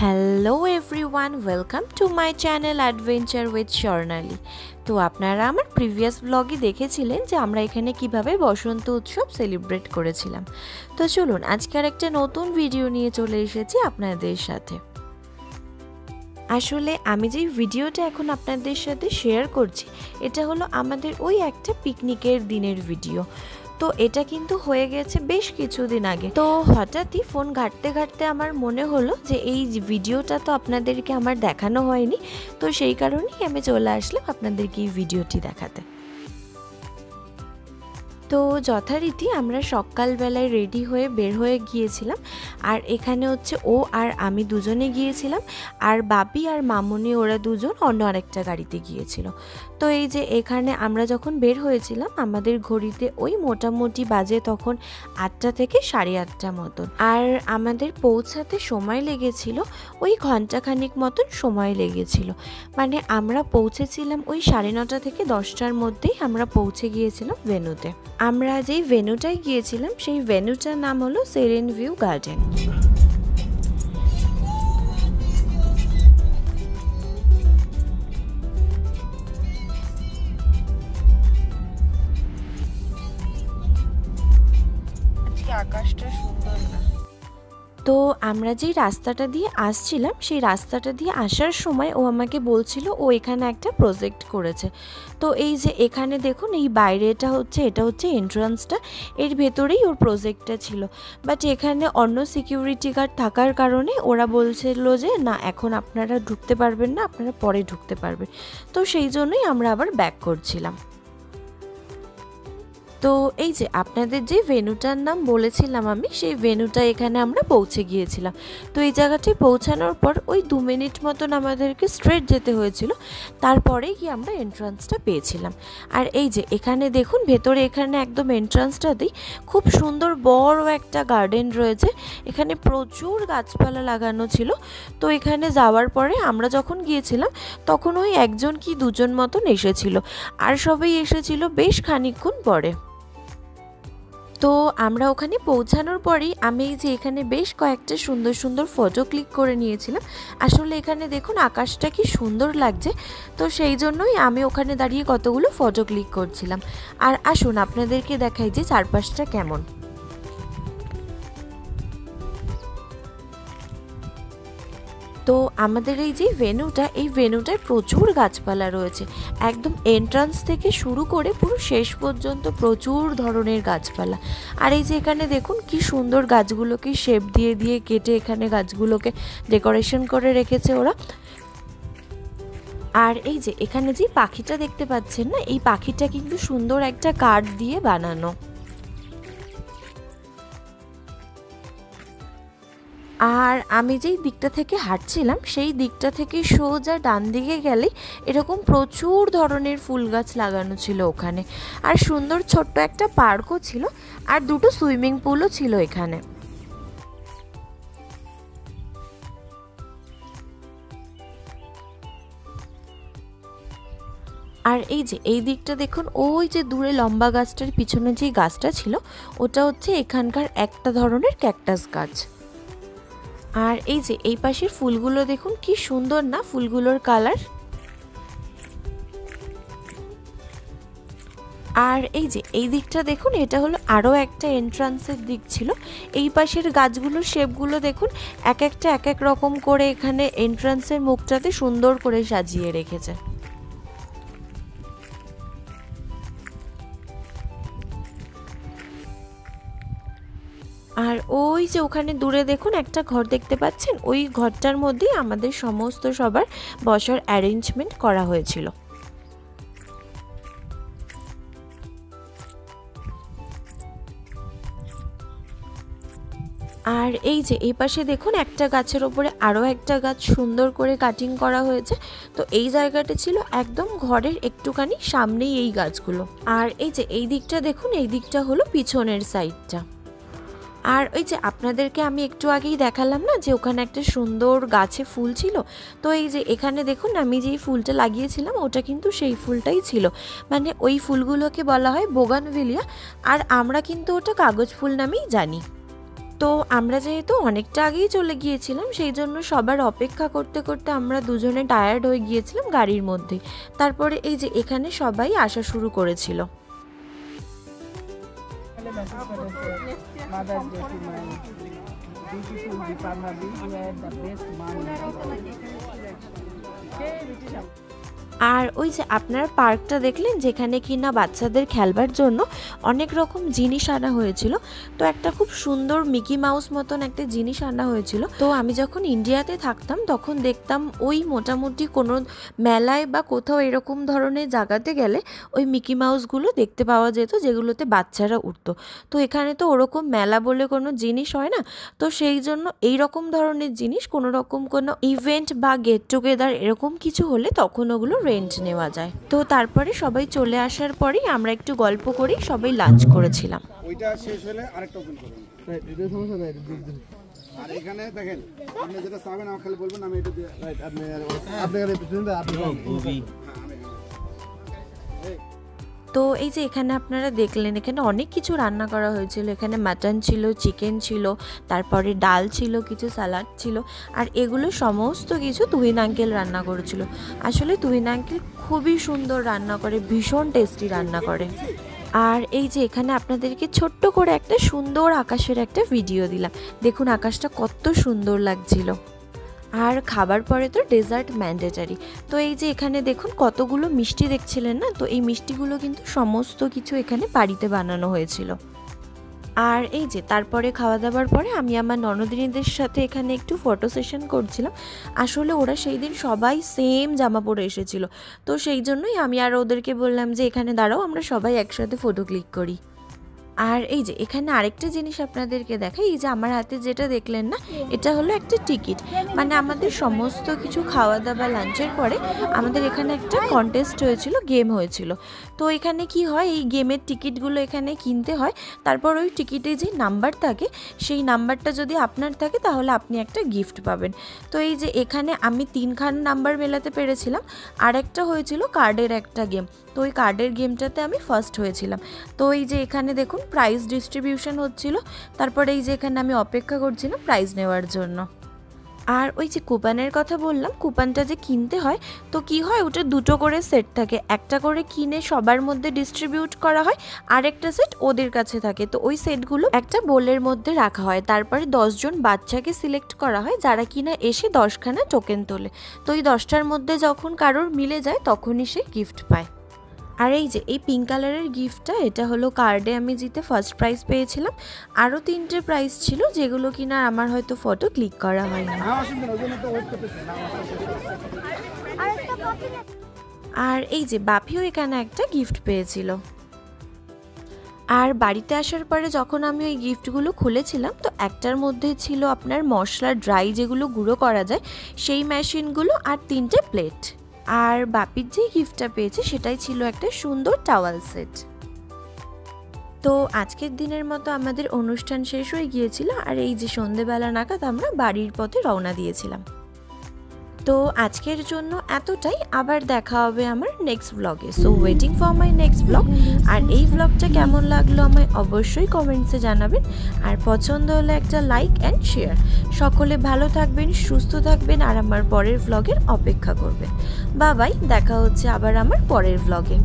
Hello everyone, welcome to my channel adventure with Swarnali. তো আপনারা আমার প্রিভিয়াস ব্লগে দেখেছিলেন যে আমরা এখানে কিভাবে বসন্ত উৎসব সেলিব্রেট করেছিলাম। তো চলুন আজকে আর একটা নতুন ভিডিও নিয়ে চলে এসেছি আপনাদের সাথে। আসলে আমি যে ভিডিওটা এখন আপনাদের সাথে শেয়ার করছি এটা হলো আমাদের ওই একটা পিকনিকের দিনের ভিডিও। তো এটা কিন্তু হয়ে গেছে বেশ কিছুদিন আগে। তো হঠাৎই ফোন ঘাঁটতে ঘাঁটতে আমার মনে হলো যে এই ভিডিওটা তো আপনাদেরকে আমার দেখানো হয়নি, তো সেই কারণেই আমি চলে আসলাম আপনাদেরকে এই ভিডিওটি দেখাতে। তো যথারীতি আমরা সকালবেলায় রেডি হয়ে বের হয়ে গিয়েছিলাম, আর এখানে হচ্ছে ও আর আমি দুজনে গিয়েছিলাম, আর বাপি আর মামুনি ওরা দুজন অন্য আরেকটা গাড়িতে গিয়েছিল। তো এই যে এখানে আমরা যখন বের হয়েছিলাম আমাদের ঘড়িতে ওই মোটামুটি বাজে তখন 8টা থেকে 8:30 মতন, আর আমাদের পৌঁছাতে সময় লেগেছিল ওই ঘন্টাখানিক মতন সময় লেগেছিল। মানে আমরা পৌঁছেছিলাম ওই 9:30 থেকে 10টার মধ্যেই আমরা পৌঁছে গিয়েছিলাম ভেন্যুতে। আমরা যেই ভেন্যুটায় গিয়েছিলাম সেই ভেন্যুটার নাম হলো সেরেন ভিউ গার্ডেন। আজকে আকাশটা সুন্দর না। তো আমরা যেই রাস্তাটা দিয়ে আসছিলাম সেই রাস্তাটা দিয়ে আসার সময় ও আমাকে বলছিল ও এখানে একটা প্রজেক্ট করেছে। তো এই যে এখানে দেখুন এই বাইরেটা হচ্ছে, এটা হচ্ছে এন্ট্রান্সটা, এর ভেতরেই ওর প্রজেক্টটা ছিল। বাট এখানে অন্য সিকিউরিটি গার্ড থাকার কারণে ওরা বলছিল যে না, এখন আপনারা ঢুকতে পারবেন না, আপনারা পরে ঢুকতে পারবেন। তো সেই জন্যই আমরা আবার ব্যাক করছিলাম। তো এই যে আপনাদের যে ভেন্যুটার নাম বলেছিলাম আমি, সেই ভেন্যুটা এখানে আমরা পৌঁছে গিয়েছিলাম। তো এই জায়গাটায় পৌঁছানোর পর ওই 2 মিনিট মতন আমাদেরকে স্ট্রেট যেতে হয়েছিল, তারপরেই গিয়ে আমরা এন্ট্রান্সটা পেয়েছিলাম। আর এই যে এখানে দেখুন ভেতরে এখানে একদম এন্ট্রান্সটাতেই খুব সুন্দর বড় একটা গার্ডেন রয়েছে। এখানে প্রচুর গাছপালা লাগানো ছিল। তো এখানে যাওয়ার পরে আমরা যখন গিয়েছিলাম তখন ওই 1জন কি 2জন মতন এসেছিল, আর সবাই এসেছিল বেশ খানিকক্ষণ পরে। তো আমরা ওখানে পৌঁছানোর পরেই আমি এই যে এখানে বেশ কয়েকটা সুন্দর সুন্দর ফটো ক্লিক করে নিয়েছিলাম। আসলে এখানে দেখুন আকাশটা কি সুন্দর লাগছে, তো সেই জন্যই আমি ওখানে দাঁড়িয়ে কতগুলো ফটো ক্লিক করছিলাম। আর আসুন আপনাদেরকে দেখাই যে চারপাশটা কেমন। তো আমাদের এই যে ভেন্যুটা, এই ভেন্যুটায় প্রচুর গাছপালা রয়েছে, একদম এন্ট্রান্স থেকে শুরু করে পুরো শেষ পর্যন্ত প্রচুর ধরনের গাছপালা। আর এই যে এখানে দেখুন কি সুন্দর গাছগুলোকে শেপ দিয়ে দিয়ে কেটে এখানে গাছগুলোকে ডেকোরেশন করে রেখেছে ওরা। আর এই যে এখানে যে পাখিটা দেখতে পাচ্ছেন না, এই পাখিটা কিন্তু সুন্দর একটা কাঠ দিয়ে বানানো। আর আমি যেই দিকটা থেকে হাঁটছিলাম সেই দিকটা থেকে সোজা ডান দিকে গেলেই এরকম প্রচুর ধরনের ফুল গাছ লাগানো ছিল ওখানে, আর সুন্দর ছোট্ট একটা পার্কও ছিল, আর 2টো সুইমিং পুলও ছিল এখানে। আর এই যে এই দিকটা দেখুন, ওই যে দূরে লম্বা গাছটার পিছনে যে গাছটা ছিল ওটা হচ্ছে এখানকার একটা ধরনের ক্যাকটাস গাছ। আর এই যে এই পাশের ফুলগুলো দেখুন কি সুন্দর না, ফুলগুলোর কালার। আর এই যে এই দিকটা দেখুন, এটা হলো আরও একটা এন্ট্রান্সের দিক ছিল। এই পাশের গাছগুলোর শেপগুলো দেখুন, এক একটা এক এক রকম করে এখানে এন্ট্রান্সের মুখটাতে সুন্দর করে সাজিয়ে রেখেছে। আর ওই যে ওখানে দূরে দেখুন একটা ঘর দেখতে পাচ্ছেন, ওই ঘরটার মধ্যেই আমাদের সমস্ত সবার বসার অ্যারেঞ্জমেন্ট করা হয়েছিল। আর এই যে এই পাশে দেখুন একটা গাছের ওপরে আরও একটা গাছ সুন্দর করে কাটিং করা হয়েছে। তো এই জায়গাটা ছিল একদম ঘরের একটুখানি সামনেই এই গাছগুলো। আর এই যে এই দিকটা দেখুন, এই দিকটা হলো পিছনের সাইডটা। আর ওই যে আপনাদেরকে আমি একটু আগেই দেখালাম না যে ওখানে একটা সুন্দর গাছে ফুল ছিল, তো এই যে এখানে দেখুন আমি যেই ফুলটা লাগিয়েছিলাম ওটা কিন্তু সেই ফুলটাই ছিল। মানে ওই ফুলগুলোকে বলা হয় বোগানভিলিয়া, আর আমরা কিন্তু ওটা কাগজ ফুল নামেই জানি। তো আমরা যেহেতু অনেকটা আগেই চলে গিয়েছিলাম, সেই জন্য সবার অপেক্ষা করতে করতে আমরা দুজনে টায়ার্ড হয়ে গিয়েছিলাম গাড়ির মধ্যে। তারপরে এই যে এখানে সবাই আসা শুরু করেছিল। আর ওই যে আপনারা পার্কটা দেখলেন, যেখানে কিনা বাচ্চাদের খেলবার জন্য অনেক রকম জিনিস আনা হয়েছিল। তো একটা খুব সুন্দর মিকি মাউস মতন একটা জিনিস আনা হয়েছিল। তো আমি যখন ইন্ডিয়াতে থাকতাম তখন দেখতাম ওই মোটামুটি কোনো মেলায় বা কোথাও এরকম ধরনের জায়গাতে গেলে ওই মিকি মাউসগুলো দেখতে পাওয়া যেত, যেগুলোতে বাচ্চারা উঠতো। তো এখানে তো ওরকম মেলা বলে কোনো জিনিস হয় না, তো সেই জন্য এই রকম ধরনের জিনিস কোনো রকম কোনো ইভেন্ট বা গেট টুগেদার এরকম কিছু হলে তখন ওগুলো রেন্ট নেওয়া যায়। তো তারপরে সবাই চলে আসার পরেই আমরা একটু গল্প করি, সবাই লাঞ্চ করেছিলাম। ওইটা শেষ হলে আরেকটা ওপেন করবেন। এটা সমস্যা নাই। আর এখানে দেখেন, আপনি যেটা চাবেন আমাকে খালি বলবেন, আমি এটা দিয়ে রাইট আপনি তো এই যে এখানে আপনারা দেখলেন, এখানে অনেক কিছু রান্না করা হয়েছিল। এখানে মাটন ছিল, চিকেন ছিল, তারপরে ডাল ছিল, কিছু স্যালাড ছিল, আর এগুলো সমস্ত কিছু তুহিন আঙ্কেল রান্না করেছিল। আসলে তুহিন আঙ্কেল খুবই সুন্দর রান্না করে, ভীষণ টেস্টি রান্না করে। আর এই যে এখানে আপনাদেরকে ছোট্ট করে একটা সুন্দর আকাশের একটা ভিডিও দিলাম, দেখুন আকাশটা কত সুন্দর লাগছিল। আর খাবার পরে তো ডেজার্ট ম্যান্ডেটারি। তো এই যে এখানে দেখুন কতগুলো মিষ্টি দেখছিলেন না, তো এই মিষ্টিগুলো কিন্তু সমস্ত কিছু এখানে বাড়িতে বানানো হয়েছিল। আর এই যে তারপরে খাওয়া দাওয়ার পরে আমি আমার ননদিনীদের সাথে এখানে একটু ফটো সেশন করছিলাম। আসলে ওরা সেই দিন সবাই সেম জামা পরে এসেছিল, তো সেই জন্যই আমি আর ওদেরকে বললাম যে এখানে দাঁড়াও, আমরা সবাই একসাথে ফটো ক্লিক করি। আর এই যে এখানে আরেকটা জিনিস আপনাদেরকে দেখাই, এই যে আমার হাতে যেটা দেখলেন না, এটা হলো একটা টিকিট। মানে আমাদের সমস্ত কিছু খাওয়া দাওয়া লাঞ্চের পরে আমাদের এখানে একটা কন্টেস্ট হয়েছিল, গেম হয়েছিল। তো এখানে কি হয়, এই গেমের টিকিটগুলো এখানে কিনতে হয়। তারপর ওই টিকিটে যে নাম্বার থাকে, সেই নাম্বারটা যদি আপনার থাকে তাহলে আপনি একটা গিফট পাবেন। তো এই যে এখানে আমি 3খানা নাম্বার মেলাতে পেরেছিলাম। আর একটা হয়েছিল কার্ডের একটা গেম, তো ওই কার্ডের গেমটাতে আমি ফার্স্ট হয়েছিলাম। তো এই যে এখানে দেখুন প্রাইজ ডিস্ট্রিবিউশন হচ্ছিল। তারপরে এই যে এখানে আমি অপেক্ষা করছিলাম প্রাইজ নেওয়ার জন্য। আর ওই যে কুপনের কথা বললাম, কুপনটা যে কিনতে হয়, তো কি হয়, ওটা দুটো করে সেট থাকে। একটা করে কিনে সবার মধ্যে ডিস্ট্রিবিউট করা হয়, আর একটা সেট ওদের কাছে থাকে। তো ওই সেটগুলো একটা বোলের মধ্যে রাখা হয়। তারপরে 10 জন বাচ্চাকে সিলেক্ট করা হয়, যারা কিনা এসে 10খানা টোকেন তোলে। তো এই 10টার মধ্যে যখন কারোর মিলে যায় তখনই সে গিফট পায়। আর এই যে এই পিঙ্ক কালারের গিফটটা, এটা হলো কার্ডে আমি জিতে ফার্স্ট প্রাইজ পেয়েছিলাম। আরও 3টে প্রাইজ ছিল, যেগুলো কিনা আমার হয়তো ফটো ক্লিক করা হয়নি। আর এই যে বাপিও এখানে একটা গিফট পেয়েছিল। আর বাড়িতে আসার পরে যখন আমি ওই গিফটগুলো খুলেছিলাম, তো একটার মধ্যে ছিল আপনার মশলা ড্রাই যেগুলো গুঁড়ো করা যায়, সেই মেশিনগুলো, আর 3টে প্লেট। আর বাপির যে গিফটটা পেয়েছে সেটাই ছিল একটা সুন্দর টাওয়াল সেট। তো আজকের দিনের মতো আমাদের অনুষ্ঠান শেষ হয়ে গিয়েছিল। আর এই যে সন্ধেবেলা নাগাদ আমরা বাড়ির পথে রওনা দিয়েছিলাম। তো আজকের জন্য এতটাই, আবার দেখা হবে আমার নেক্সট ব্লগে। So waiting for my next blog. আর এই ব্লগটা কেমন লাগলো আমায় অবশ্যই কমেন্টসে জানাবেন। আর পছন্দ হলে একটা লাইক অ্যান্ড শেয়ার। সকলে ভালো থাকবেন, সুস্থ থাকবেন, আর আমার পরের ব্লগের অপেক্ষা করবেন। বাই বাই, দেখা হচ্ছে আবার আমার পরের ব্লগে।